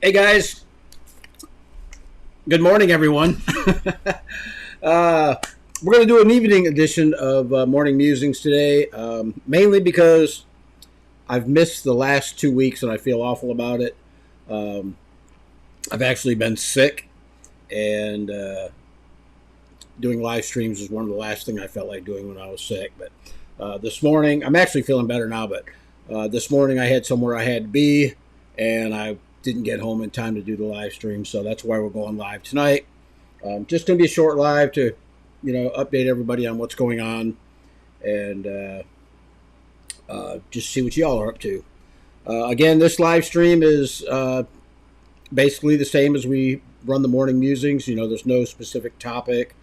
Hey guys, good morning everyone. We're going to do an evening edition of Morning Musings today, mainly because I've missed the last 2 weeks and I feel awful about it. Um, I've actually been sick, and doing live streams was one of the last things I felt like doing when I was sick. But this morning, I'm actually feeling better now, but this morning I had somewhere I had to be, and I didn't get home in time to do the live stream, so that's why we're going live tonight. Just going to be a short live to, update everybody on what's going on, and just see what y'all are up to. Again, this live stream is basically the same as we run the morning musings. There's no specific topic.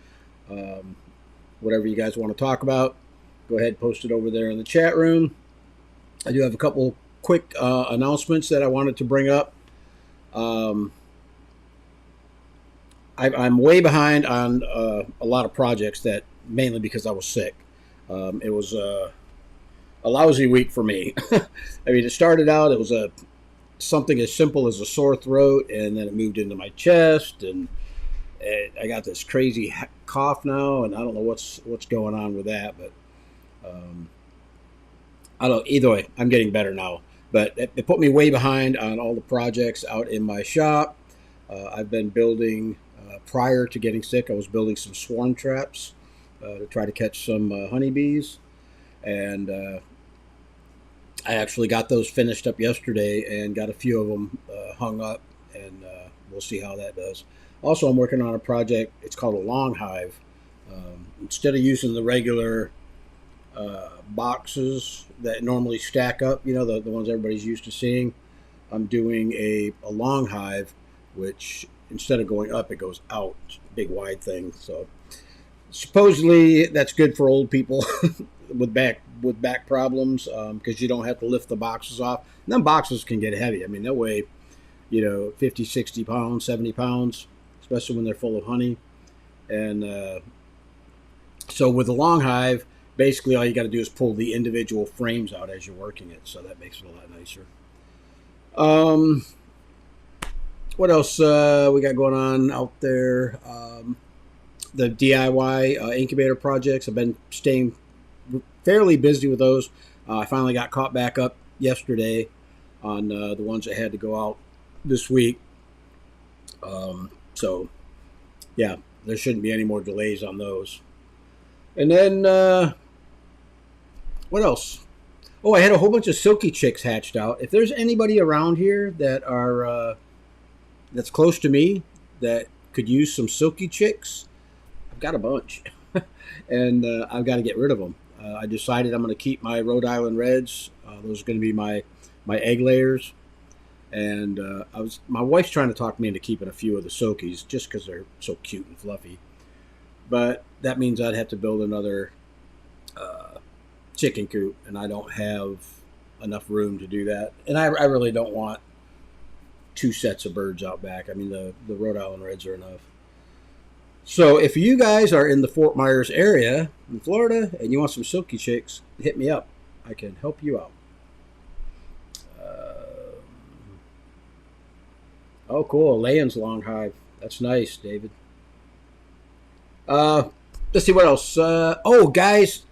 Whatever you guys want to talk about, go ahead and post it over there in the chat room. I do have a couple quick announcements that I wanted to bring up. I'm way behind on a lot of projects, that mainly because I was sick. It was a lousy week for me. I mean, it started out, it was something as simple as a sore throat, and then it moved into my chest, and I got this crazy cough now, and I don't know what's going on with that, but I don't. Either way, I'm getting better now. But it put me way behind on all the projects out in my shop. I've been building, prior to getting sick, I was building some swarm traps to try to catch some honeybees. And I actually got those finished up yesterday and got a few of them hung up, and we'll see how that does. Also, I'm working on a project. It's called a long hive. Instead of using the regular boxes that normally stack up, the ones everybody's used to seeing, I'm doing a long hive, which instead of going up, it goes out. It's a big wide thing. So supposedly that's good for old people with back problems, because you don't have to lift the boxes off. And them boxes can get heavy. I mean, they'll weigh 50, 60 pounds, 70 pounds, especially when they're full of honey. And so with the long hive, basically all you got to do is pull the individual frames out as you're working it, so that makes it a lot nicer. What else we got going on out there? The DIY incubator projects, I've been staying fairly busy with those. I finally got caught back up yesterday on the ones that had to go out this week. So, yeah, there shouldn't be any more delays on those. And then, what else? Oh, I had a whole bunch of silky chicks hatched out. If there's anybody around here that are that's close to me that could use some silky chicks, I've got a bunch, and I've got to get rid of them. I decided I'm going to keep my Rhode Island Reds. Those are going to be my egg layers, and my wife's trying to talk me into keeping a few of the silkies just because they're so cute and fluffy. But that means I'd have to build another chicken coop, and I don't have enough room to do that. And I really don't want 2 sets of birds out back. I mean, the Rhode Island Reds are enough. So if you guys are in the Fort Myers area in Florida and you want some silky chicks, hit me up. I can help you out. Oh, cool. Layton's long hive. That's nice, David. Let's see what else. Guys,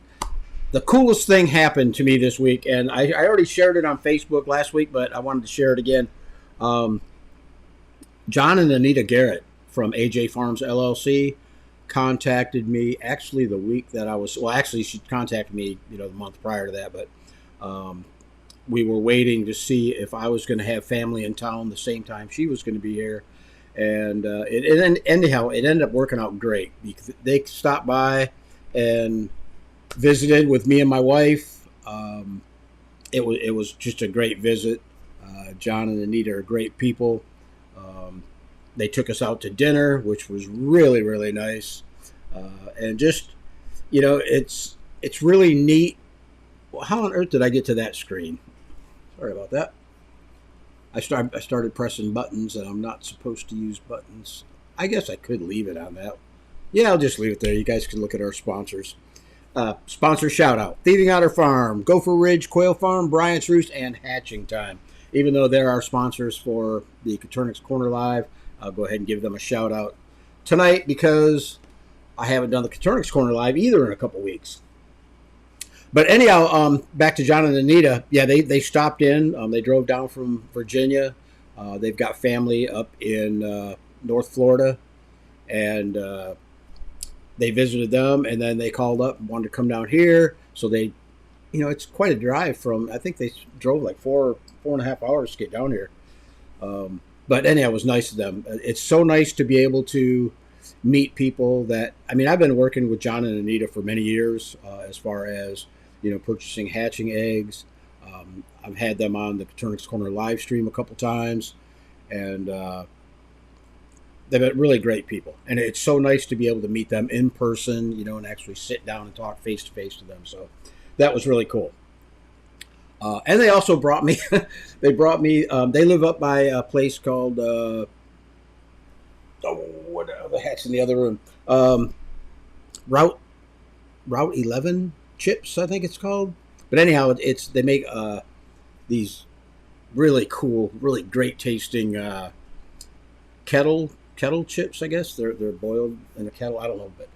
the coolest thing happened to me this week, and I already shared it on Facebook last week, but I wanted to share it again. John and Anita Garrett from AJ Farms LLC contacted me actually the week that I was, she contacted me, the month prior to that, but we were waiting to see if I was going to have family in town the same time she was going to be here. And anyhow, it ended up working out great. They stopped by and visited with me and my wife. It was just a great visit. John and Anita are great people. They took us out to dinner, which was really, really nice. And just, it's really neat. Well, how on earth did I get to that screen? Sorry about that. I started pressing buttons, and I'm not supposed to use buttons. I guess I could leave it on that. Yeah, I'll just leave it there. You guys can look at our sponsors. Sponsor shout out: Thieving Otter Farm, Gopher Ridge Quail Farm, Bryant's Roost, and Hatching Time. even though they're our sponsors for the Caternix Corner Live, I'll go ahead and give them a shout out tonight because I haven't done the Caternix Corner Live either in a couple weeks. But anyhow, back to John and Anita. Yeah, they stopped in. They drove down from Virginia. They've got family up in North Florida, and they visited them, and then they called up and wanted to come down here. So they, it's quite a drive from. I think they drove like 4.5 hours to get down here. But anyhow, it was nice of them. It's so nice to be able to meet people that. I mean, I've been working with John and Anita for many years, as far as purchasing hatching eggs. I've had them on the Caternix Corner live stream a couple times, and they've been really great people. And it's so nice to be able to meet them in person, and actually sit down and talk face to face to them. So that was really cool. And they also brought me. They They live up by a place called. What are the hats in the other room? Route 11 chips, I think it's called. But anyhow, they make these really cool, really great tasting kettle chips. I guess they're boiled in a kettle. I don't know, but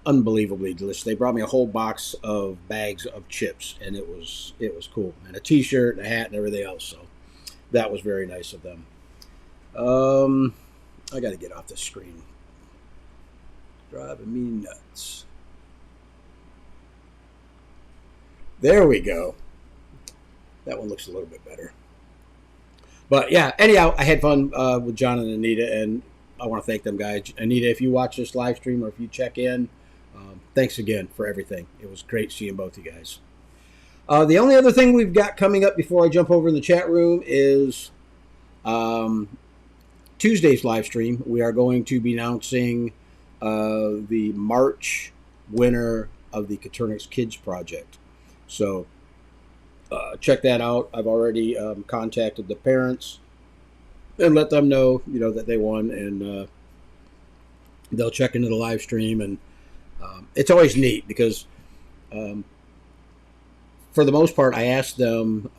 unbelievably delicious. They brought me a whole box of bags of chips, and it was cool, and a T-shirt, and a hat, and everything else. So that was very nice of them. I got to get off the screen. Driving me nuts. There we go. That one looks a little bit better. But yeah, anyhow, I had fun with John and Anita, and I want to thank them guys. Anita, if you watch this live stream or if you check in, thanks again for everything. It was great seeing both you guys. The only other thing we've got coming up before I jump over in the chat room is Tuesday's live stream. We are going to be announcing the March winner of the Caternix Kids Project. So check that out. I've already contacted the parents and let them know, that they won, and they'll check into the live stream. And it's always neat because, for the most part, I asked them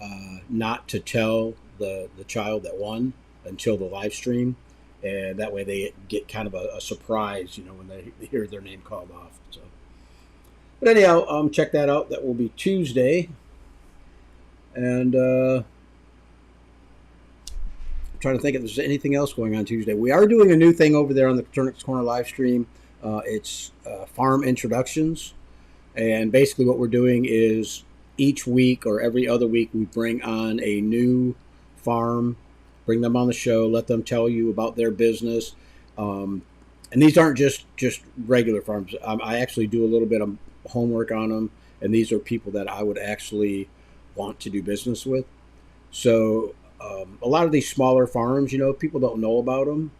not to tell the child that won until the live stream, and that way they get kind of a surprise, when they hear their name called off. So, but anyhow, check that out. That will be Tuesday, and I'm trying to think if there's anything else going on Tuesday. We are doing a new thing over there on the Caternix Corner live stream. It's farm introductions, and basically what we're doing is each week or every other week we bring on a new farm. Bring them on the show, let them tell you about their business. And these aren't just regular farms. I actually do a little bit of homework on them, and these are people that I would actually want to do business with. So a lot of these smaller farms, people don't know about them.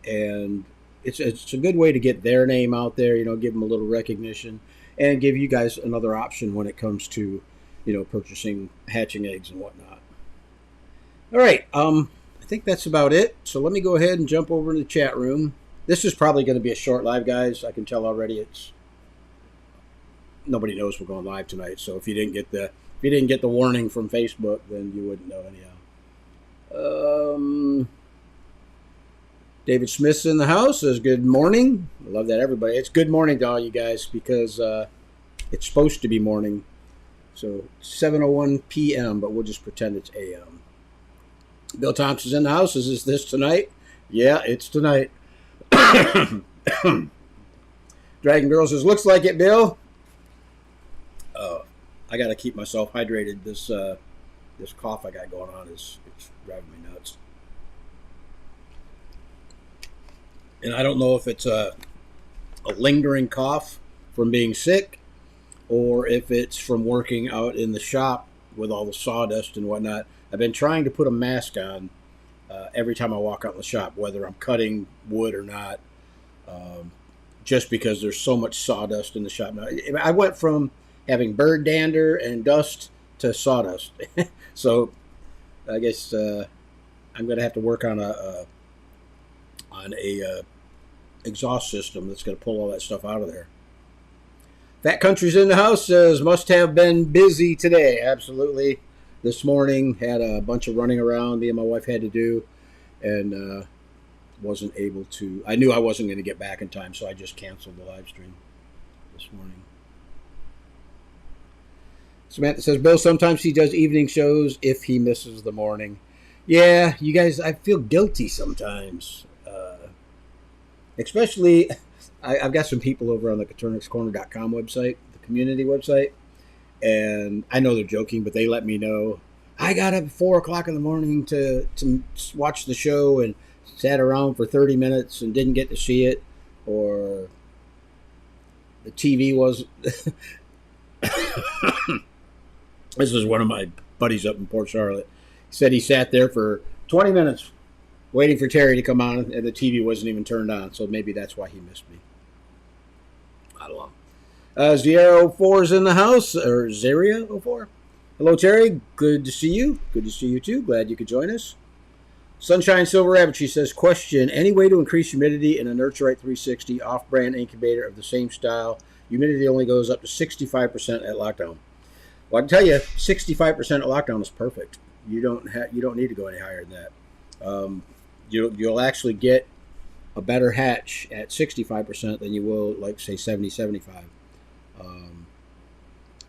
And it's a good way to get their name out there, give them a little recognition, and give you guys another option when it comes to, purchasing hatching eggs and whatnot. All right, I think that's about it. So let me go ahead and jump over to the chat room. This is probably going to be a short live, guys. I can tell already. Nobody knows we're going live tonight. So if you didn't get the warning from Facebook, then you wouldn't know anyhow. David Smith's in the house. Says good morning. I love that, everybody. It's good morning to all you guys because it's supposed to be morning. So 7:01 p.m., but we'll just pretend it's a.m. Bill Thompson's in the house. Is this tonight? Yeah, it's tonight. Dragon Girl says, looks like it, Bill. I got to keep myself hydrated. This cough I got going on it's driving me nuts. And I don't know if it's a lingering cough from being sick or if it's from working out in the shop with all the sawdust and whatnot. I've been trying to put a mask on every time I walk out in the shop, whether I'm cutting wood or not, just because there's so much sawdust in the shop. Now, I went from having bird dander and dust to sawdust. So I guess I'm going to have to work on a exhaust system that's going to pull all that stuff out of there. Fat Country's in the house, says, must have been busy today. Absolutely. this morning. Had a bunch of running around me and my wife had to do, and wasn't able to. I knew I wasn't going to get back in time, so I just canceled the live stream this morning. Samantha says, Bill, sometimes he does evening shows if he misses the morning. Yeah, you guys, I feel guilty sometimes. Especially, I've got some people over on the CaternixCorner.com website, the community website, and I know they're joking, but they let me know. I got up at 4 o'clock in the morning to watch the show and sat around for 30 minutes and didn't get to see it, or the TV was... This is one of my buddies up in Port Charlotte. He said he sat there for 20 minutes waiting for Terry to come on, and the TV wasn't even turned on, so maybe that's why he missed me. I don't know. Zero04 is in the house, or Zaria04. Hello, Terry. Good to see you. Good to see you, too. Glad you could join us. Sunshine Silver Rabbit, she says, question, any way to increase humidity in a Nurturite 360 off-brand incubator of the same style? Humidity only goes up to 65% at lockdown. Well, I can tell you, 65% at lockdown is perfect. You don't need to go any higher than that. You'll actually get a better hatch at 65% than you will, like, say, 70, 75.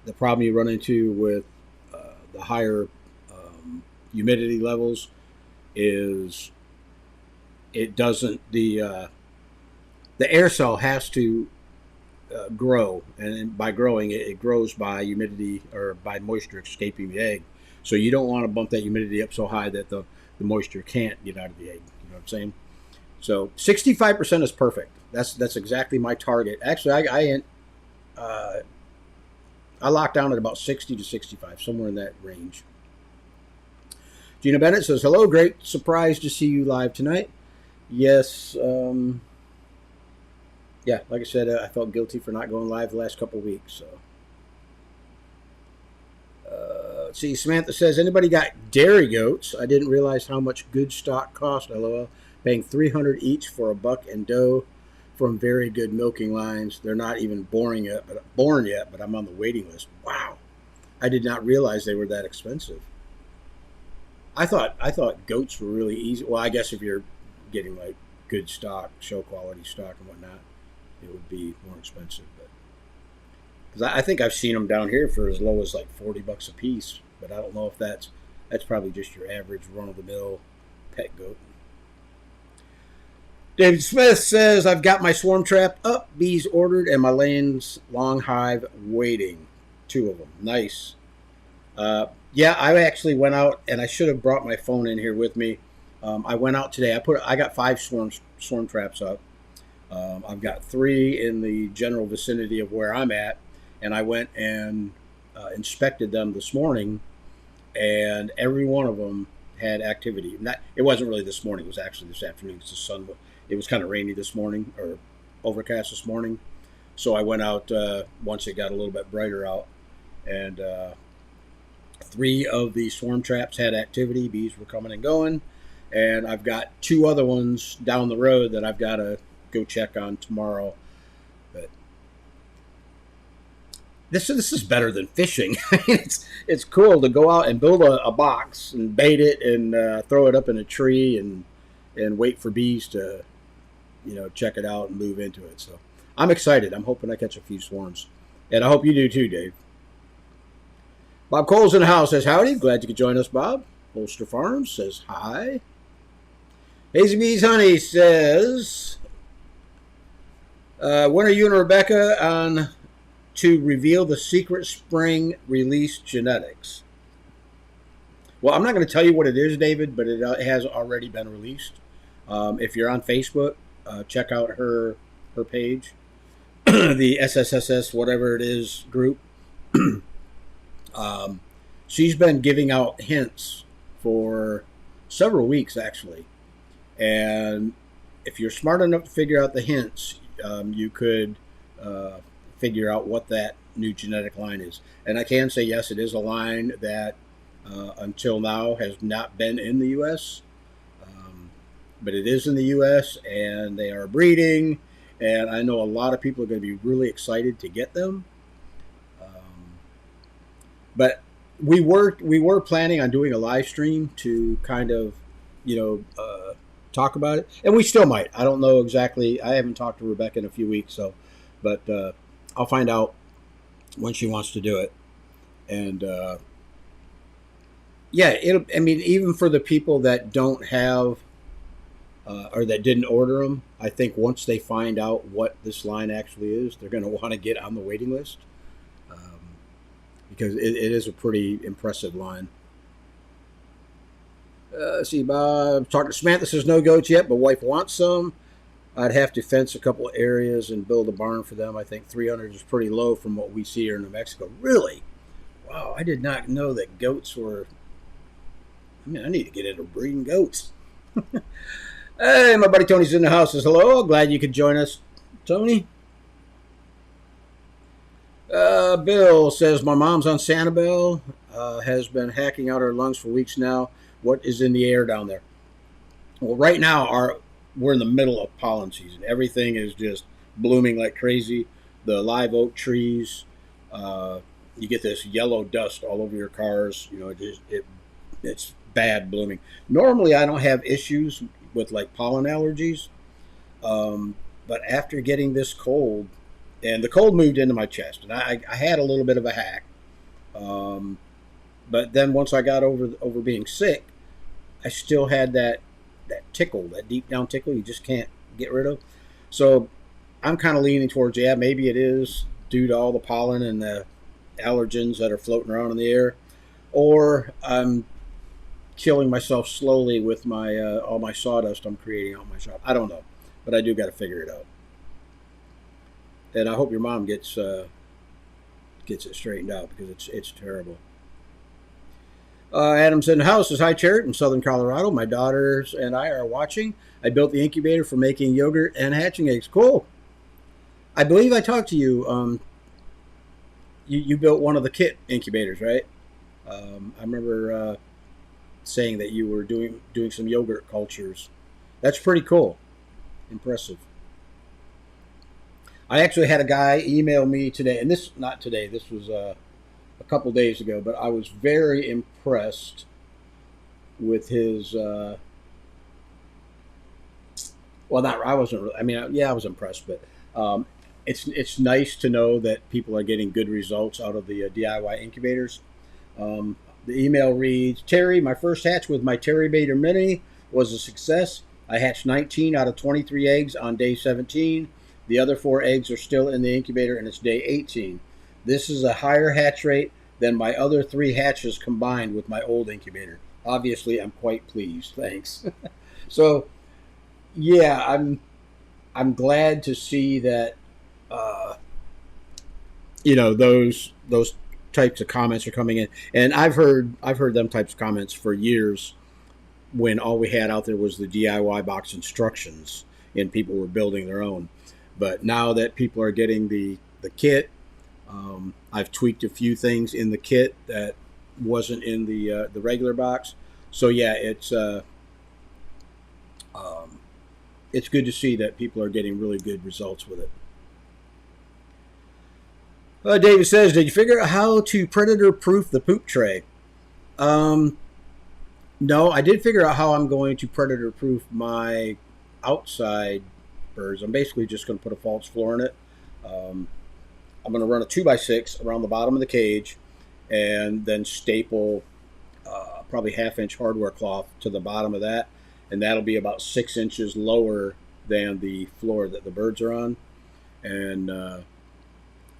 The problem you run into with the higher humidity levels is it doesn't, the air cell has to grow, and by growing, it grows by humidity or by moisture escaping the egg. So you don't want to bump that humidity up so high that the moisture can't get out of the egg. You know what I'm saying? So 65% is perfect. That's exactly my target. Actually, I lock down at about 60 to 65, somewhere in that range. Gina Bennett says, hello, great surprise to see you live tonight. Yes, yeah, like I said, I felt guilty for not going live the last couple of weeks. So, let's see. Samantha says, anybody got dairy goats? I didn't realize how much good stock cost. LOL. Paying $300 each for a buck and doe from very good milking lines. They're not even born yet, but I'm on the waiting list. Wow, I did not realize they were that expensive. I thought goats were really easy. Well, I guess if you're getting like good stock, show quality stock and whatnot, it would be more expensive. But because I think I've seen them down here for as low as like $40 a piece, but I don't know if that's probably just your average run-of-the-mill pet goat. David Smith says, I've got my swarm trap up, bees ordered, and my lane's long hive waiting. 2 of them. Nice. Yeah, I actually went out, and I should have brought my phone in here with me. I went out today. I got 5 swarm traps up. I've got 3 in the general vicinity of where I'm at, and I went and inspected them this morning, and every one of them had activity. It wasn't really this morning. It was actually this afternoon because the sun. It was kind of rainy this morning, or overcast this morning. So I went out once it got a little bit brighter out, and 3 of the swarm traps had activity. Bees were coming and going, and I've got 2 other ones down the road that I've got to go check on tomorrow. But this is better than fishing. It's cool to go out and build a box and bait it and throw it up in a tree and wait for bees to check it out and move into it. So I'm excited. I'm hoping I catch a few swarms, and I hope you do too, Dave. Bob Cole's in the house, says howdy. Glad you could join us, Bob. Holster Farms says hi. Hazy Bees Honey says, when are you and Rebecca on to reveal the secret spring release genetics? Well, I'm not going to tell you what it is, David, but it has already been released. If you're on Facebook, check out her page, the SSSS, whatever it is, group. She's been giving out hints for several weeks, actually. And if you're smart enough to figure out the hints, you could figure out what that new genetic line is. And I can say, yes, it is a line that until now has not been in the U.S., but it is in the U.S., and they are breeding, and I know a lot of people are going to be really excited to get them. But we were planning on doing a live stream to kind of, you talk about it, and we still might. I don't know exactly. I haven't talked to Rebecca in a few weeks, so, but I'll find out when she wants to do it, and yeah, it. I mean, even for the people that don't have or that didn't order them, I think once they find out what this line actually is, they're going to want to get on the waiting list, um, because it is a pretty impressive line. Let's see, Bob. Talking to Samantha says no goats yet, but wife wants some. I'd have to fence a couple of areas and build a barn for them. I think 300 is pretty low from what we see here in New Mexico. Really? Wow, I did not know that goats were. I mean, I need to get into breeding goats. Hey, my buddy Tony's in the house. Says hello. Glad you could join us, Tony. Bill says my mom's on Sanibel. Has been hacking out her lungs for weeks now. What is in the air down there? Well, right now we're in the middle of pollen season. Everything is just blooming like crazy. The live oak trees. You get this yellow dust all over your cars. It's bad blooming. Normally, I don't have issues with like pollen allergies, but after getting this cold, and the cold moved into my chest, and I had a little bit of a hack. But then once I got over being sick, I still had that tickle, that deep down tickle you just can't get rid of. So I'm kind of leaning towards, yeah, maybe it is due to all the pollen and the allergens that are floating around in the air, or I'm killing myself slowly with my all my sawdust I'm creating out in my shop. I don't know, but I do got to figure it out. And I hope your mom gets it straightened out because it's terrible. Adam's in the house. Says hi, Chert in Southern Colorado. My daughters and I are watching. I built the incubator for making yogurt and hatching eggs. Cool. I believe I talked to you. You built one of the kit incubators, right? I remember saying that you were doing some yogurt cultures. That's pretty cool. Impressive. I actually had a guy email me today, and this not today. This was a couple days ago, but I was very impressed with his. Well, not I wasn't. Really, I mean, yeah, I was impressed, but it's nice to know that people are getting good results out of the DIY incubators. Um, the email reads, Terry, my first hatch with my Terry Bader Mini was a success. I hatched 19 out of 23 eggs on day 17. The other 4 eggs are still in the incubator, and it's day 18. This is a higher hatch rate than my other 3 hatches combined with my old incubator. Obviously, I'm quite pleased. Thanks. So, yeah, I'm glad to see that. Those types of comments are coming in, and I've heard them types of comments for years when all we had out there was the DIY box instructions and people were building their own. But now that people are getting the kit, I've tweaked a few things in the kit that wasn't in the regular box. So yeah, it's good to see that people are getting really good results with it. David says, did you figure out how to predator-proof the poop tray? No, I did figure out how I'm going to predator-proof my outside birds. I'm basically just going to put a false floor in it. I'm going to run a 2x6 around the bottom of the cage and then staple probably half-inch hardware cloth to the bottom of that. And that'll be about 6 inches lower than the floor that the birds are on. And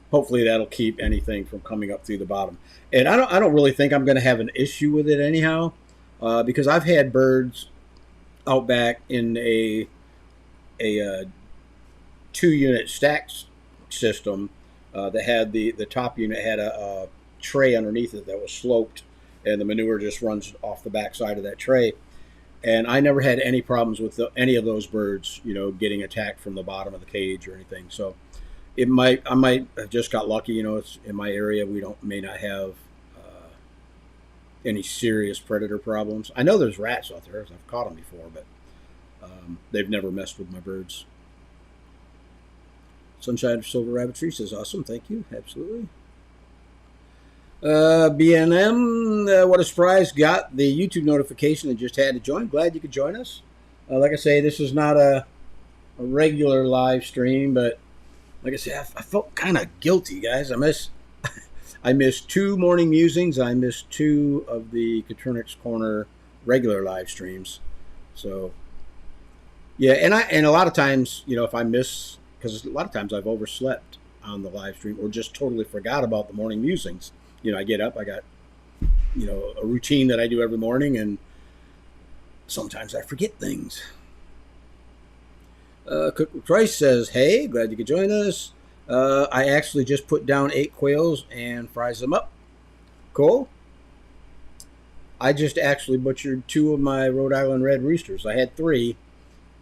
hopefully that'll keep anything from coming up through the bottom. And I don't really think I'm going to have an issue with it anyhow, because I've had birds out back in a 2-unit stack system that had the top unit had a tray underneath it that was sloped, and the manure just runs off the back side of that tray. And I never had any problems with any of those birds, getting attacked from the bottom of the cage or anything. So I might have just got lucky. It's in my area. We may not have any serious predator problems. I know there's rats out there. I've caught them before, but they've never messed with my birds. Sunshine of Silver Rabbit Tree says, awesome. Thank you. Absolutely. BNM, what a surprise. Got the YouTube notification and just had to join. Glad you could join us. Like I say, this is not a regular live stream, but like I said, I felt kind of guilty, guys. I missed two morning musings. I missed two of the Katrunix Corner regular live streams. So yeah, and a lot of times, if I miss, because a lot of times I've overslept on the live stream or just totally forgot about the morning musings. I get up, I got a routine that I do every morning, and sometimes I forget things. Cook Price says, "Hey, glad you could join us. I actually just put down 8 quails and fries them up. Cool. I just actually butchered 2 of my Rhode Island red roosters. I had 3,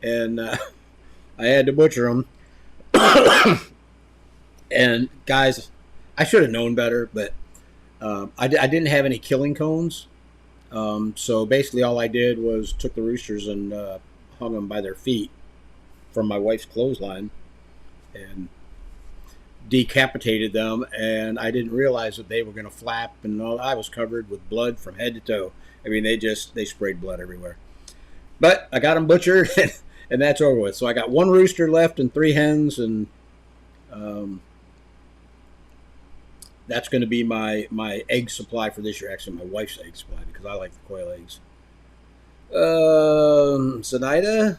and I had to butcher them. And guys, I should have known better, but I didn't have any killing cones. So basically, all I did was took the roosters and hung them by their feet from my wife's clothesline and decapitated them. And I didn't realize that they were going to flap, and all. I was covered with blood from head to toe. I mean, they sprayed blood everywhere. But I got them butchered, and that's over with. So I got 1 rooster left and 3 hens, and that's going to be my egg supply for this year. Actually, my wife's egg supply, because I like the quail eggs. Zenaida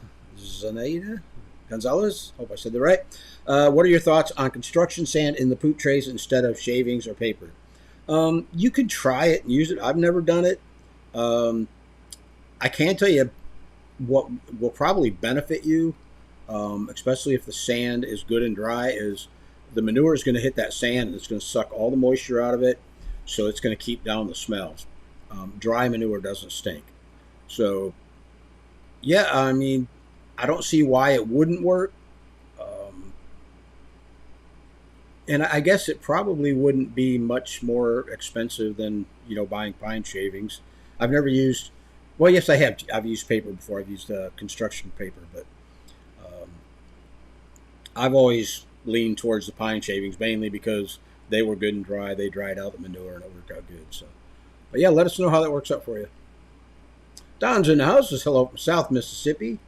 Gonzalez. Hope I said that right. What are your thoughts on construction sand in the poop trays instead of shavings or paper? You could try it and use it. I've never done it. I can tell you what will probably benefit you, especially if the sand is good and dry, is the manure is going to hit that sand and it's going to suck all the moisture out of it, so it's going to keep down the smells. Dry manure doesn't stink. So, yeah, I mean, I don't see why it wouldn't work. And I guess it probably wouldn't be much more expensive than, buying pine shavings. I've never used, well, yes, I have. I've used paper before. I've used construction paper, but I've always leaned towards the pine shavings, mainly because they were good and dry. They dried out the manure and it worked out good. So, but yeah, let us know how that works out for you. Don's in the house. Says hello from South Mississippi.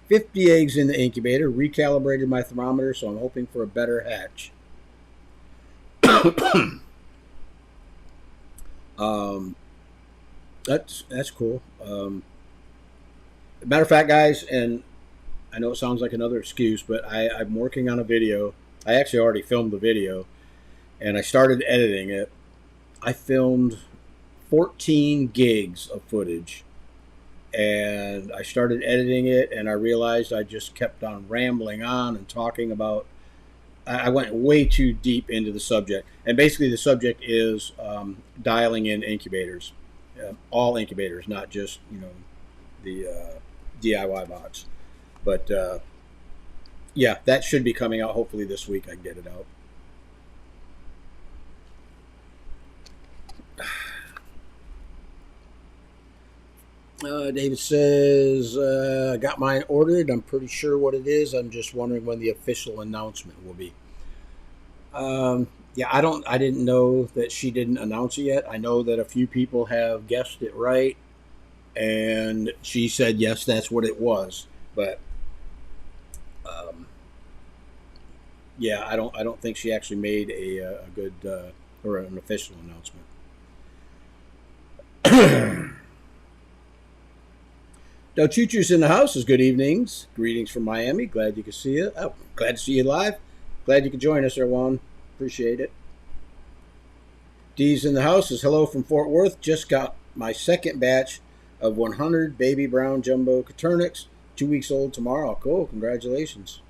50 eggs in the incubator. Recalibrated my thermometer, so I'm hoping for a better hatch. That's cool. Matter of fact, guys, and I know it sounds like another excuse, but I'm working on a video. I actually already filmed the video, and I started editing it. I filmed 14 gigs of footage, and I started editing it, and I realized I just kept on rambling on and talking about. I went way too deep into the subject, and basically the subject is dialing in incubators, all incubators, not just the DIY box. But yeah, that should be coming out hopefully this week. I can get it out. David says, I got mine ordered. I'm pretty sure what it is. I'm just wondering when the official announcement will be. Yeah, I didn't know that she didn't announce it yet. I know that a few people have guessed it right, and she said yes, that's what it was. But yeah, I don't think she actually made a good or an official announcement. Del Choo-Choo's in the house. Is good evenings. Greetings from Miami. Glad you could see you. Oh, glad to see you live. Glad you could join us, everyone. Appreciate it. Dee's in the house. Is hello from Fort Worth. Just got my second batch of 100 baby brown jumbo Caturnix. 2 weeks old tomorrow. Cool. Congratulations.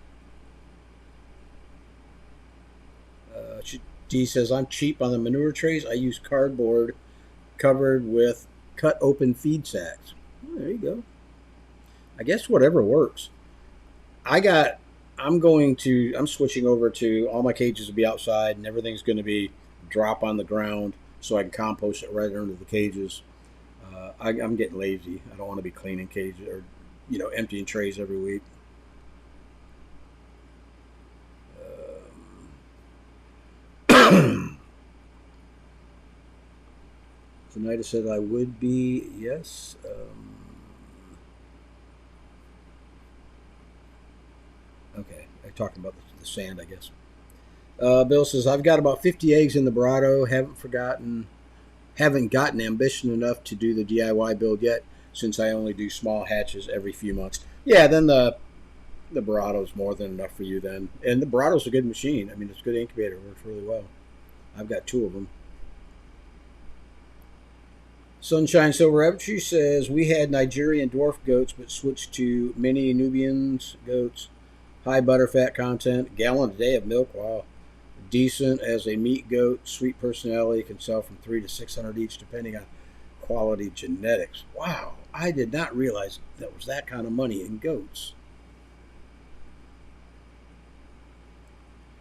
Dee says, I'm cheap on the manure trays. I use cardboard covered with cut open feed sacks. Oh, there you go. I guess whatever works. I'm switching over to all my cages will be outside and everything's going to be drop on the ground so I can compost it right under the cages. I'm getting lazy. I don't want to be cleaning cages or, emptying trays every week. Tonight I said I would be, yes. Okay, I talked about the sand, I guess. Bill says, I've got about 50 eggs in the Brado. Haven't gotten ambition enough to do the DIY build yet, since I only do small hatches every few months. Yeah, then the Barado's more than enough for you then. And the Barado's a good machine. I mean, it's a good incubator. It works really well. I've got two of them. Sunshine Silver Rabbit Tree says, we had Nigerian dwarf goats, but switched to mini Nubians goats. High butterfat content, gallon a day of milk. Wow. Decent as a meat goat. Sweet personality, can sell from 300 to 600 each, depending on quality genetics. Wow. I did not realize that was that kind of money in goats.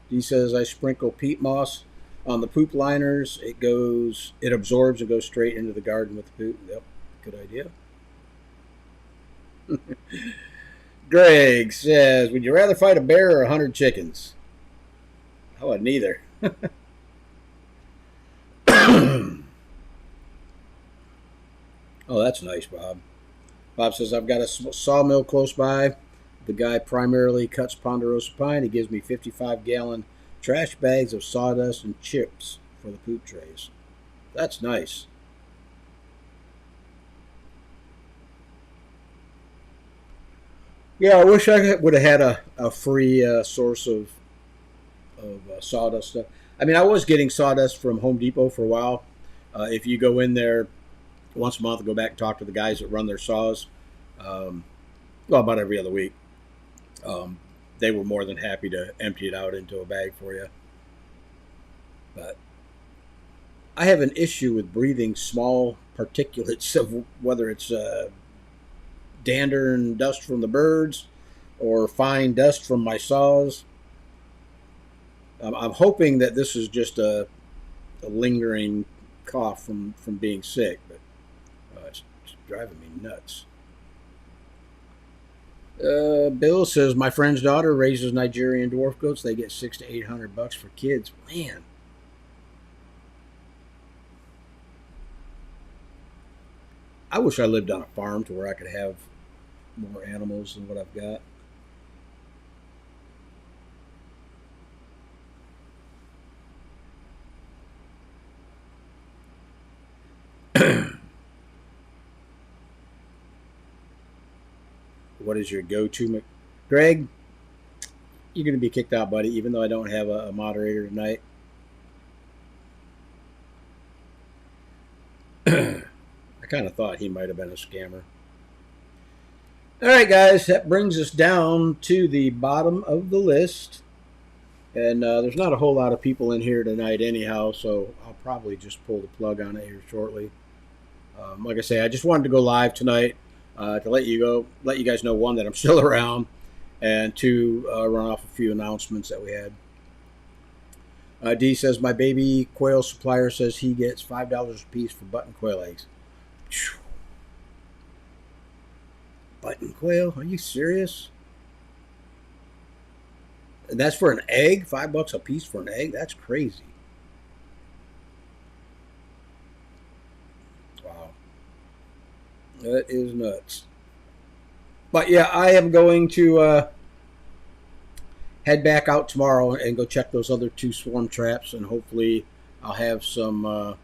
He says, I sprinkle peat moss on the poop liners. It absorbs and goes straight into the garden with the poop. Yep, good idea. Greg says, would you rather fight a bear or 100 chickens? How about neither? Oh, that's nice, Bob. Bob says, I've got a sawmill close by. The guy primarily cuts ponderosa pine. He gives me 55-gallon trash bags of sawdust and chips for the poop trays. That's nice. Yeah, I wish I would have had a free source of sawdust stuff. I mean, I was getting sawdust from Home Depot for a while. If you go in there once a month and go back and talk to the guys that run their saws, well, about every other week, they were more than happy to empty it out into a bag for you. But I have an issue with breathing small particulates of whether it's dander and dust from the birds or fine dust from my saws. I'm hoping that this is just a lingering cough from being sick, but it's driving me nuts. Bill says, my friend's daughter raises Nigerian dwarf goats. They get $600 to $800 for kids. Man. I wish I lived on a farm to where I could have more animals than what I've got. What is your go-to? Greg, you're going to be kicked out, buddy, even though I don't have a moderator tonight. I kind of thought he might have been a scammer. All right, guys, that brings us down to the bottom of the list. And there's not a whole lot of people in here tonight anyhow, so I'll probably just pull the plug on it here shortly. Like I say, I just wanted to go live tonight to let you guys know, one, that I'm still around, and two, run off a few announcements that we had. D says, my baby quail supplier says he gets $5 a piece for button quail eggs. Whew. Button quail? Are you serious? And that's for an egg? $5 a piece for an egg? That's crazy. Wow. That is nuts. But yeah, I am going to head back out tomorrow and go check those other two swarm traps, and hopefully I'll have some,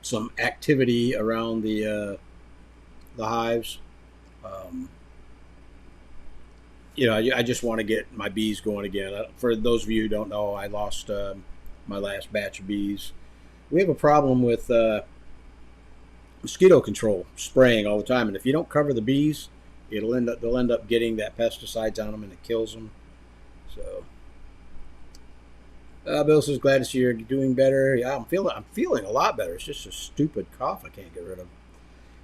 some activity around the hives. I just want to get my bees going again. For those of you who don't know, I lost my last batch of bees. We have a problem with mosquito control, spraying all the time, and if you don't cover the bees, they'll end up getting that pesticides on them, and it kills them. So, Bill says, glad to see you're doing better. Yeah, I'm feeling a lot better. It's just a stupid cough I can't get rid of.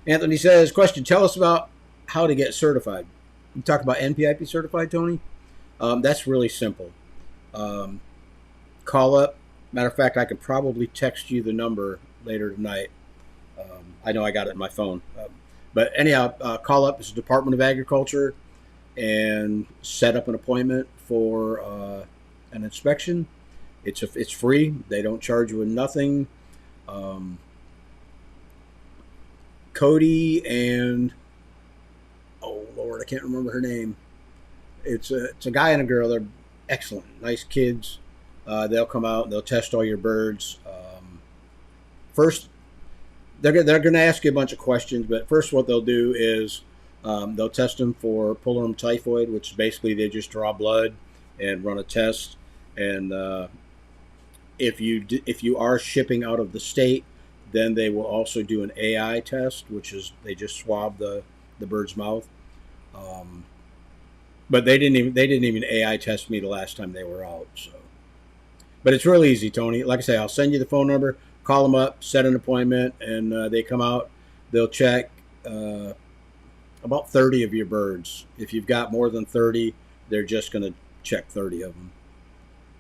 Anthony says, question: tell us about how to get certified. You talk about NPIP certified, Tony. That's really simple. Call up. Matter of fact, I could probably text you the number later tonight. I know I got it in my phone. But anyhow, call up the Department of Agriculture and set up an appointment for an inspection. It's free. They don't charge you nothing. Um, Cody and oh Lord, I can't remember her name. It's a guy and a girl. They're excellent, nice kids. They'll come out and they'll test all your birds. First, they're going to ask you a bunch of questions, but first, what they'll do is they'll test them for pulmonary typhoid, which is basically they just draw blood and run a test. And if you are shipping out of the state, then they will also do an AI test, which is they just swab the bird's mouth. Um, but they didn't even AI test me the last time they were out. So, but it's real easy, Tony. Like I say, I'll send you the phone number. Call them up, set an appointment, and they come out. They'll check about 30 of your birds. If you've got more than 30, they're just going to check 30 of them.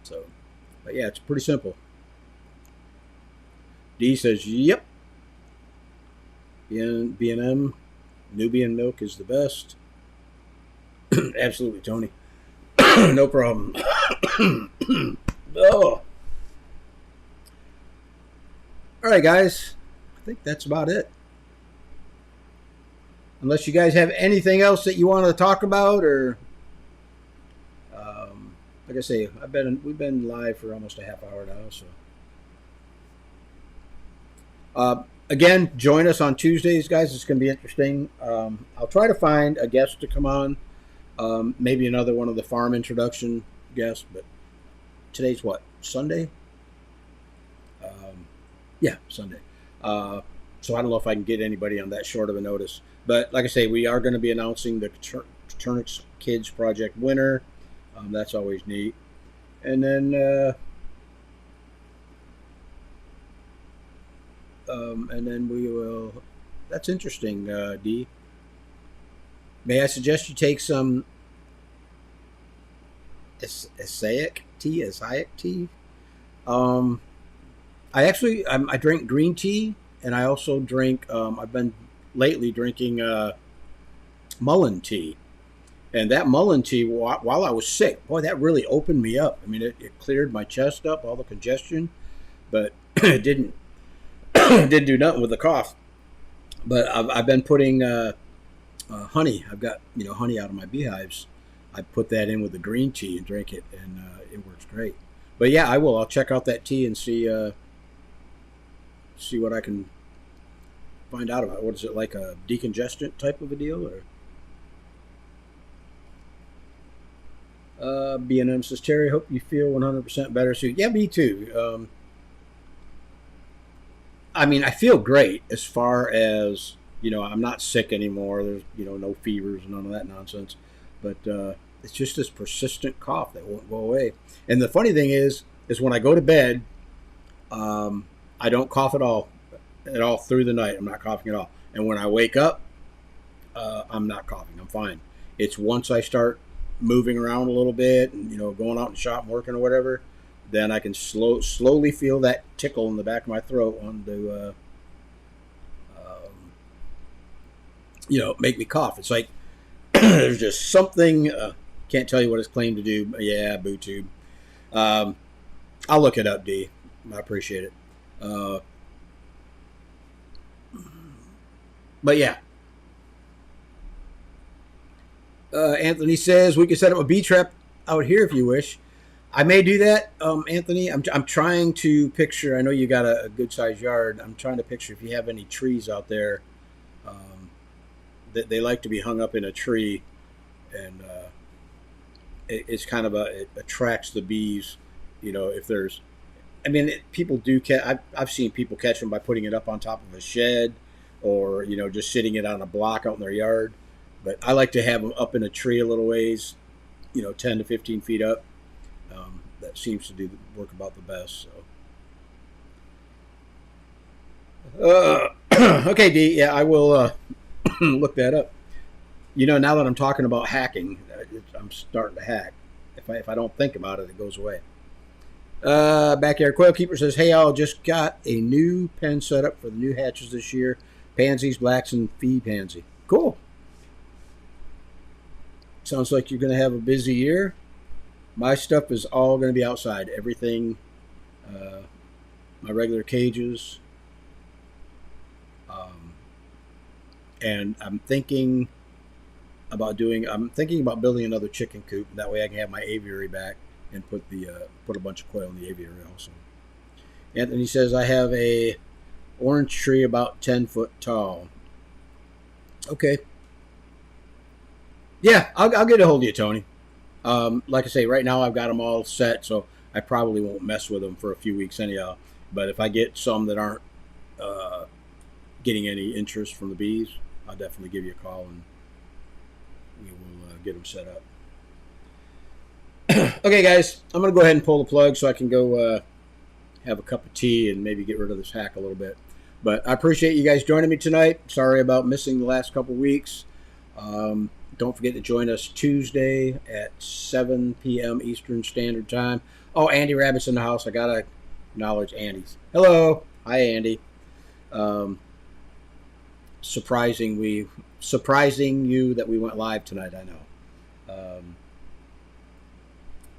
So, but yeah, it's pretty simple. D says, yep. B&M, Nubian milk is the best. Absolutely, Tony. No problem. Oh. All right, guys. I think that's about it. Unless you guys have anything else that you want to talk about, or like I say, we've been live for almost a half hour now. So, again, join us on Tuesdays, guys. It's going to be interesting. I'll try to find a guest to come on. Maybe another one of the farm introduction guests. But today's what? Sunday. Yeah, Sunday. So I don't know if I can get anybody on that short of a notice. But like I say, we are going to be announcing the Turnix Kids Project winner. That's always neat. And then we will. That's interesting, D. May I suggest you take some Acaic tea? I drink green tea, and I also drink. I've been lately drinking mullein tea, and that mullein tea, while I was sick, boy, that really opened me up. I mean, it cleared my chest up, all the congestion, but it didn't do nothing with the cough. But I've been putting honey. I've got honey out of my beehives. I put that in with the green tea and drink it, and it works great. But yeah, I will. I'll check out that tea and see what I can find out about it. What is it, like a decongestant type of a deal, or? B&M says, Terry, hope you feel 100% better soon. Yeah, me too. I mean, I feel great as far as, I'm not sick anymore. There's, no fevers and none of that nonsense. But it's just this persistent cough that won't go away. And the funny thing is when I go to bed, I don't cough at all through the night. I'm not coughing at all. And when I wake up, I'm not coughing. I'm fine. It's once I start moving around a little bit and, going out in the shop and working or whatever, then I can slowly feel that tickle in the back of my throat wanting to, make me cough. It's like there's just something, can't tell you what it's claimed to do. But yeah, boo tube. I'll look it up, D. I appreciate it. But yeah. Anthony says we can set up a bee trap out here if you wish. I may do that, Anthony. I'm trying to picture. I know you got a good sized yard. I'm trying to picture if you have any trees out there that they like to be hung up in a tree, and it's kind of it attracts the bees. If there's, people do catch. I've seen people catch them by putting it up on top of a shed, or just sitting it on a block out in their yard. But I like to have them up in a tree a little ways, 10 to 15 feet up. That seems to do the work about the best. So, okay, D. Yeah, I will look that up. Now that I'm talking about hacking, I'm starting to hack. If I don't think about it, it goes away. Backyard Quail Keeper says, hey, I just got a new pen set up for the new hatches this year. Pansies, blacks, and feed pansy. Cool. Sounds like you're going to have a busy year. My stuff is all going to be outside. Everything, my regular cages, Um, and I'm thinking about building another chicken coop. That way I can have my aviary back and put a bunch of quail in the aviary also. Anthony says I have a orange tree about 10 foot tall. Okay. Yeah, I'll get a hold of you, Tony. Like I say, right now I've got them all set, so I probably won't mess with them for a few weeks anyhow. But if I get some that aren't uh, getting any interest from the bees, I'll definitely give you a call and we will get them set up. Okay, guys, I'm going to go ahead and pull the plug so I can go have a cup of tea and maybe get rid of this hack a little bit. But I appreciate you guys joining me tonight. Sorry about missing the last couple weeks. Don't forget to join us Tuesday at 7 p.m. Eastern Standard Time. Oh, Andy Rabbit's in the house. I got to acknowledge Andy's. Hello. Hi, Andy. Um, surprising you that we went live tonight, I know.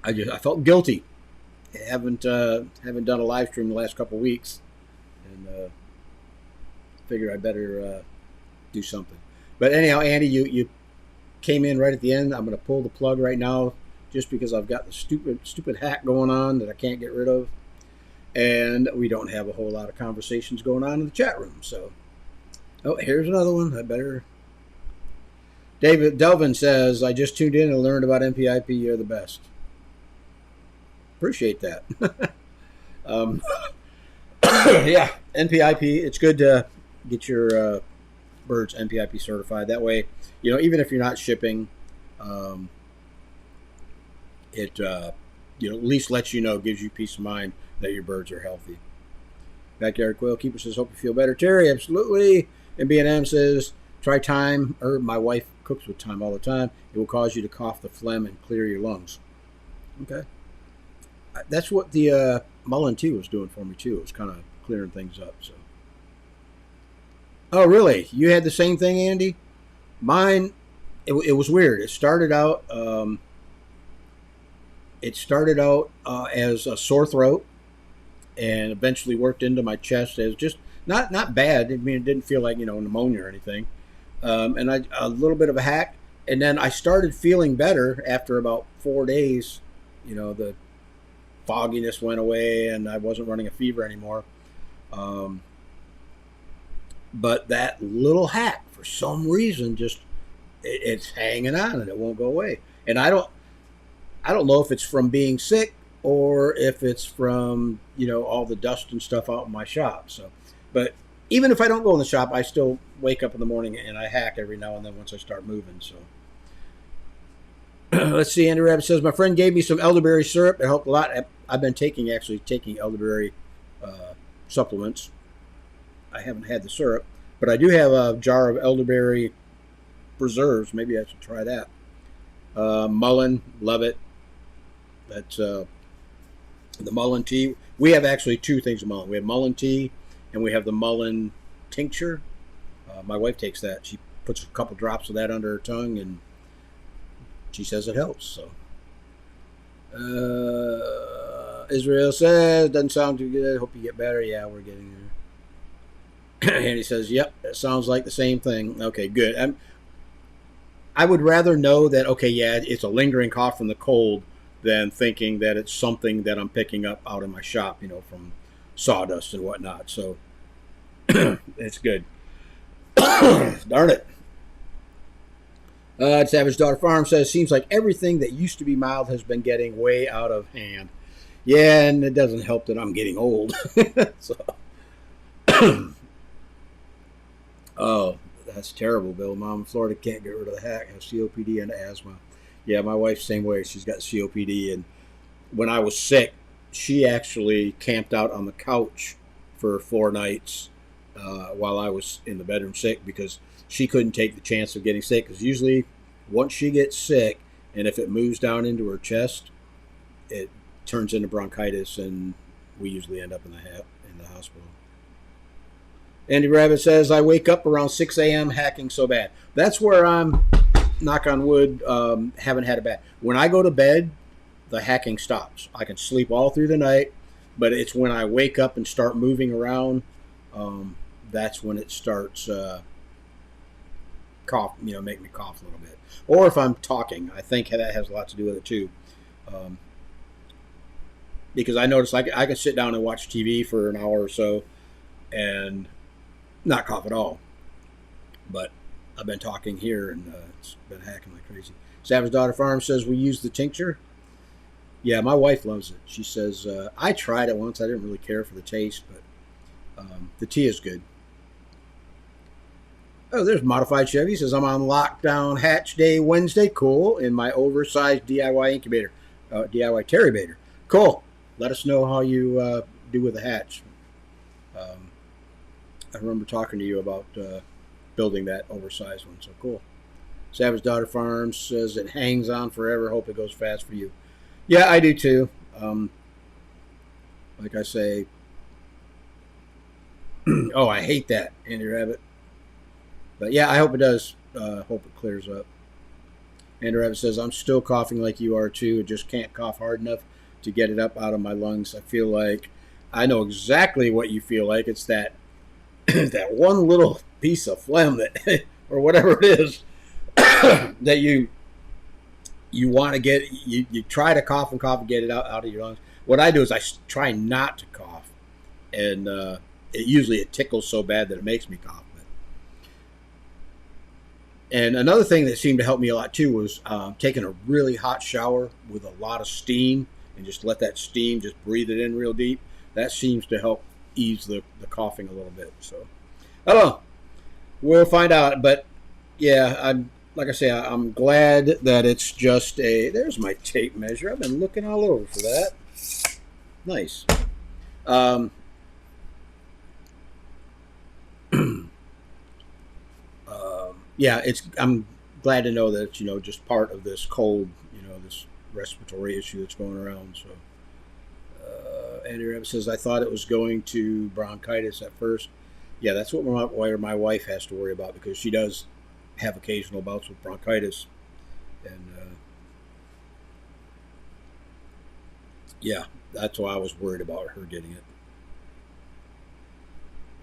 I felt guilty. Haven't done a live stream the last couple of weeks, and figured I better do something. But anyhow, Andy, you came in right at the end. I'm going to pull the plug right now, just because I've got the stupid hack going on that I can't get rid of, and we don't have a whole lot of conversations going on in the chat room. So, oh, here's another one. I better. David Delvin says, I just tuned in and learned about MPIP. You're the best. Appreciate that. Yeah, NPIP. It's good to get your birds NPIP certified. That way, even if you're not shipping, it at least lets you know, gives you peace of mind that your birds are healthy. Backyard Quail Keeper says, hope you feel better. Terry, absolutely. And B&M says, try thyme. My wife cooks with thyme all the time. It will cause you to cough the phlegm and clear your lungs. Okay. That's what the Mullen tea was doing for me too. It was kind of clearing things up. So. Oh, really? You had the same thing, Andy? Mine, it was weird. It started out as a sore throat, and eventually worked into my chest as just not bad. I mean, it didn't feel like pneumonia or anything, and a little bit of a hack, and then I started feeling better after about 4 days. The fogginess went away, and I wasn't running a fever anymore. But that little hack, for some reason, just it's hanging on and it won't go away. And I don't know if it's from being sick or if it's from all the dust and stuff out in my shop. So, but even if I don't go in the shop, I still wake up in the morning and I hack every now and then once I start moving. So. Let's see. Andrew Rabbit says, my friend gave me some elderberry syrup. It helped a lot. I've been taking elderberry supplements. I haven't had the syrup, but I do have a jar of elderberry preserves. Maybe I should try that. Mullen, love it. That's the Mullen tea. We have actually two things of Mullen. We have Mullen tea, and we have the Mullen tincture. My wife takes that. She puts a couple drops of that under her tongue, and she says it helps. So, Israel says, doesn't sound too good. Hope you get better. Yeah, we're getting there. And he says, yep, that sounds like the same thing. Okay, good. I would rather know that, okay, yeah, it's a lingering cough from the cold than thinking that it's something that I'm picking up out in my shop, from sawdust and whatnot. So, it's good. Darn it. Savage Daughter Farm says, seems like everything that used to be mild has been getting way out of hand. Yeah, and it doesn't help that I'm getting old. So. Oh, that's terrible, Bill. Mom in Florida can't get rid of the hack, has COPD and asthma. Yeah, my wife's same way. She's got COPD, and when I was sick, she actually camped out on the couch for 4 nights while I was in the bedroom sick, because she couldn't take the chance of getting sick, because usually once she gets sick, and if it moves down into her chest, it turns into bronchitis, and we usually end up in the hospital. Andy Rabbit says, I wake up around 6 a.m. hacking so bad. That's where I'm, knock on wood, haven't had it bad. When I go to bed, the hacking stops. I can sleep all through the night, but it's when I wake up and start moving around, that's when it starts make me cough a little bit. Or if I'm talking, I think that has a lot to do with it too. Um, because I notice I can sit down and watch TV for an hour or so and not cough at all. But I've been talking here and it's been hacking like crazy. Savage Daughter Farm says we use the tincture. Yeah, my wife loves it. She says, I tried it once. I didn't really care for the taste, but the tea is good. Oh, there's Modified Chevy. Says, I'm on lockdown hatch day Wednesday. Cool. In my oversized DIY incubator. DIY Terrybator. Cool. Let us know how you do with the hatch. I remember talking to you about building that oversized one. So cool. Savage Daughter Farms says it hangs on forever. Hope it goes fast for you. Yeah, I do too. Like I say, oh, I hate that, Andy Rabbit. But yeah, I hope it does. Hope it clears up. Andy Rabbit says, I'm still coughing like you are too. I just can't cough hard enough to get it up out of my lungs. I feel like I know exactly what you feel like. It's that that one little piece of phlegm that, or whatever it is, that you want to get. You try to cough and get it out of your lungs. What I do is I try not to cough, and it tickles so bad that it makes me cough. And another thing that seemed to help me a lot too was taking a really hot shower with a lot of steam and just let that steam just breathe it in real deep. That seems to help ease the coughing a little bit. So I don't know. We'll find out. But yeah, I'm glad that it's just there's my tape measure. I've been looking all over for that. Nice. Yeah, I'm glad to know that it's, just part of this cold, this respiratory issue that's going around. So, Andy Rabbit says, I thought it was going to bronchitis at first. Yeah, that's what my wife has to worry about, because she does have occasional bouts with bronchitis. And, yeah, that's why I was worried about her getting it.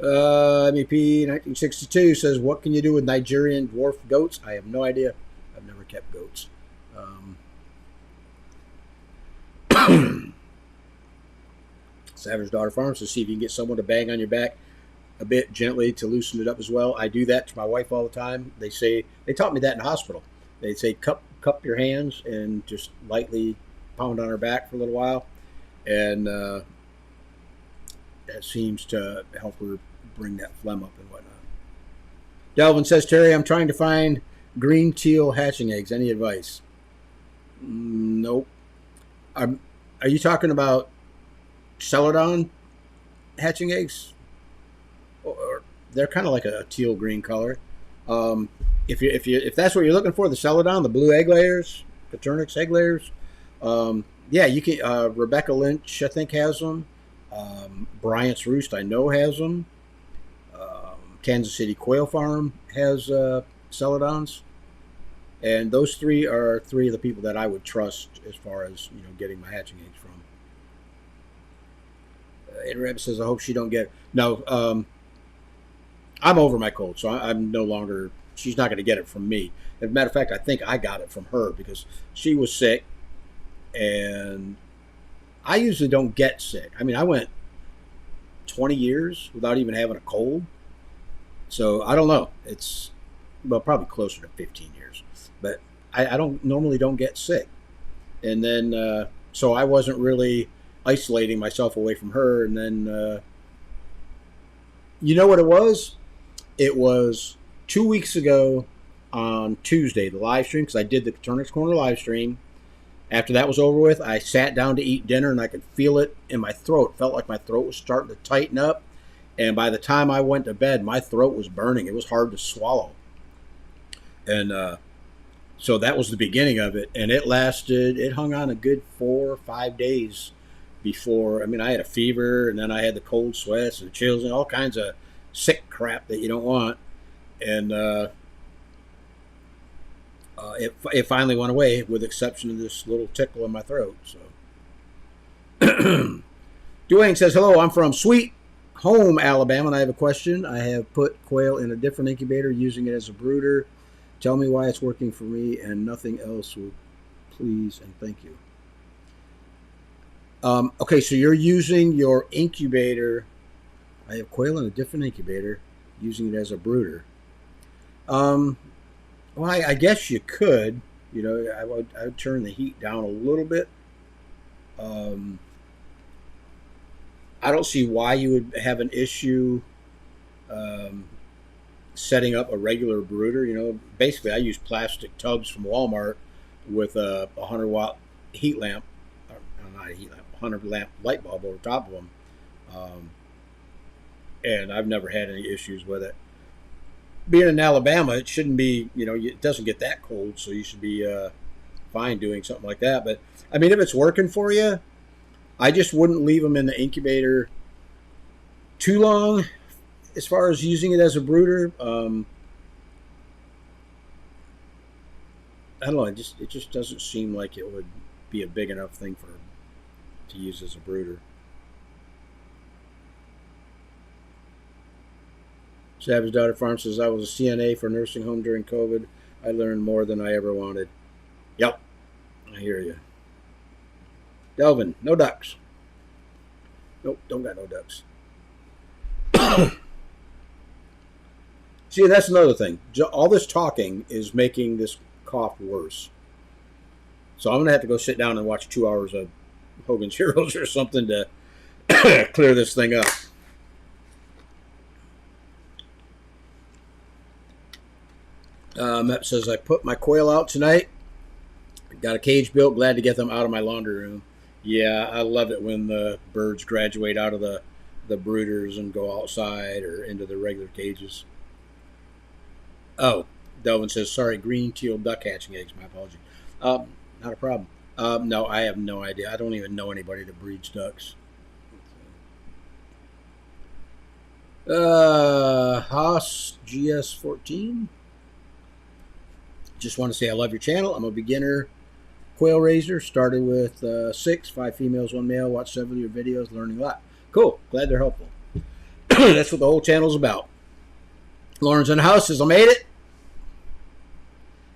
MEP 1962 says, what can you do with Nigerian dwarf goats? I have no idea. I've never kept goats. Savage Daughter Farm says, see if you can get someone to bang on your back a bit gently to loosen it up as well. I do that to my wife all the time. They taught me that in the hospital. They say cup your hands and just lightly pound on her back for a little while. And that seems to help her bring that phlegm up and whatnot. Delvin says, Terry, I'm trying to find green teal hatching eggs. Any advice? Nope. Are you talking about Celadon hatching eggs? Or they're kind of like a teal green color. If that's what you're looking for, the Celadon, the blue egg layers, Paternix egg layers. Yeah, you can. Rebecca Lynch, I think, has them. Bryant's Roost, I know, has them. Kansas City Quail Farm has Celadons. And those three are three of the people that I would trust as far as, getting my hatching eggs from. Rabbit says, I hope she don't get it. No, I'm over my cold, so I'm no longer, she's not going to get it from me. As a matter of fact, I think I got it from her because she was sick, and I usually don't get sick. I mean, I went 20 years without even having a cold. So I don't know. It's, probably closer to 15 years. But I normally don't get sick. And then, so I wasn't really isolating myself away from her. And then, you know what it was? It was 2 weeks ago on Tuesday, the live stream, because I did the Paternix Corner live stream. After that was over with, I sat down to eat dinner, and I could feel it in my throat. It felt like my throat was starting to tighten up. And by the time I went to bed, my throat was burning. It was hard to swallow. And so that was the beginning of it. And it hung on a good 4 or 5 days before. I mean, I had a fever, and then I had the cold sweats and chills and all kinds of sick crap that you don't want. And it finally went away, with the exception of this little tickle in my throat. So, Dwayne says, hello, I'm from Sweet Home, Alabama, and I have a question. I have put quail in a different incubator using it as a brooder. Tell me why it's working for me and nothing else will please and thank you. Okay, so you're using your incubator. I have quail in a different incubator using it as a brooder. Well, I guess you could. I would turn the heat down a little bit. I don't see why you would have an issue setting up a regular brooder. Basically, I use plastic tubs from Walmart with a 100-watt heat lamp, or not a heat lamp, 100-lamp light bulb over top of them, and I've never had any issues with it. Being in Alabama, it shouldn't be. It doesn't get that cold, so you should be fine doing something like that. But I mean, if it's working for you, I just wouldn't leave them in the incubator too long as far as using it as a brooder. I don't know. It just doesn't seem like it would be a big enough thing to use as a brooder. Savage Daughter Farm says, I was a CNA for a nursing home during COVID. I learned more than I ever wanted. Yep, I hear you. Delvin, no ducks. Nope, don't got no ducks. See, that's another thing. All this talking is making this cough worse. So I'm going to have to go sit down and watch 2 hours of Hogan's Heroes or something to clear this thing up. Mep says, I put my quail out tonight. Got a cage built. Glad to get them out of my laundry room. Yeah, I love it when the birds graduate out of the brooders and go outside or into the regular cages. Oh, Delvin says, sorry, green teal duck hatching eggs. My apologies. Not a problem. No, I have no idea. I don't even know anybody that breeds ducks. Haas GS14. Just want to say I love your channel. I'm a beginner quail raiser. Started with 6, 5 females, 1 male. Watched several of your videos, learning a lot. Cool. Glad they're helpful. That's what the whole channel's about. Lawrence in the house says, I made it.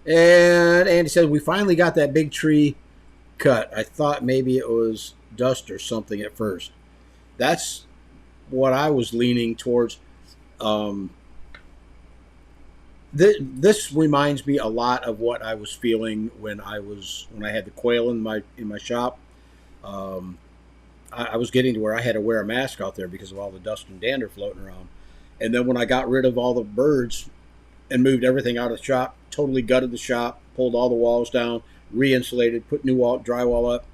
And Andy said, we finally got that big tree cut. I thought maybe it was dust or something at first. That's what I was leaning towards. This reminds me a lot of what I was feeling when I had the quail in my shop. I was getting to where I had to wear a mask out there because of all the dust and dander floating around. And then when I got rid of all the birds and moved everything out of the shop, totally gutted the shop, pulled all the walls down, re-insulated, put new drywall up,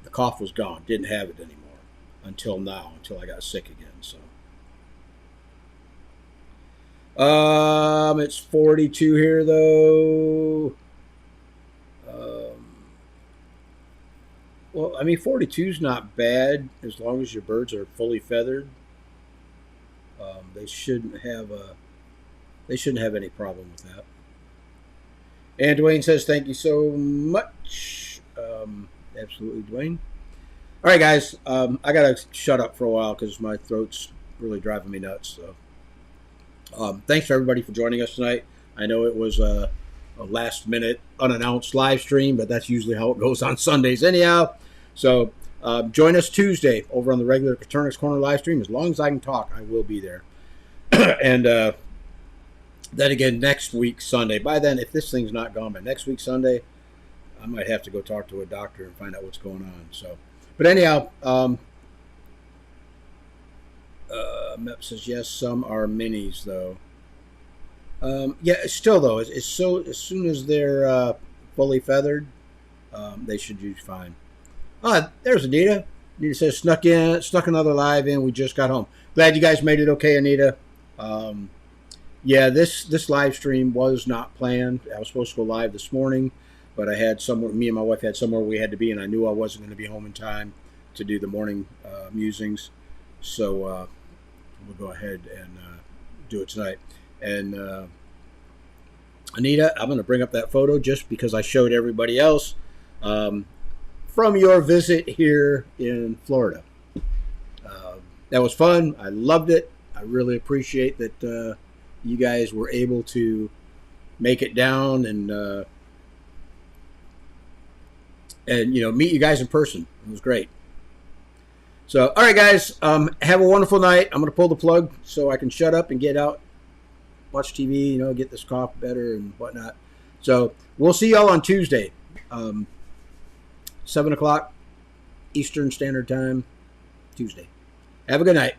the cough was gone. Didn't have it anymore until now, until I got sick again. So. It's 42 here though. Well, I mean, 42 is not bad as long as your birds are fully feathered. They shouldn't have any problem with that. And Dwayne says, thank you so much. Absolutely, Dwayne. All right, guys. I got to shut up for a while because my throat's really driving me nuts. So, thanks for everybody for joining us tonight. I know it was a last-minute, unannounced live stream, but that's usually how it goes on Sundays anyhow. So, join us Tuesday over on the regular Katernick's Corner live stream. As long as I can talk, I will be there. And then again, next week, Sunday. By then, if this thing's not gone by next week, Sunday, I might have to go talk to a doctor and find out what's going on. So, but anyhow, Mep says, yes, some are minis, though. Yeah, still, though, as soon as they're fully feathered, they should do fine. There's Anita. Anita says, snuck another live in. We just got home. Glad you guys made it okay, Anita. Yeah, this live stream was not planned. I was supposed to go live this morning, but me and my wife had somewhere we had to be, and I knew I wasn't going to be home in time to do the morning musings. So we'll go ahead and do it tonight. And Anita, I'm going to bring up that photo just because I showed everybody else from your visit here in Florida. that was fun. I loved it. I really appreciate that you guys were able to make it down and meet you guys in person. It was great. So, all right, guys, have a wonderful night. I'm going to pull the plug so I can shut up and get out, watch TV, get this cough better and whatnot. So we'll see y'all on Tuesday, 7 o'clock Eastern Standard Time, Tuesday. Have a good night.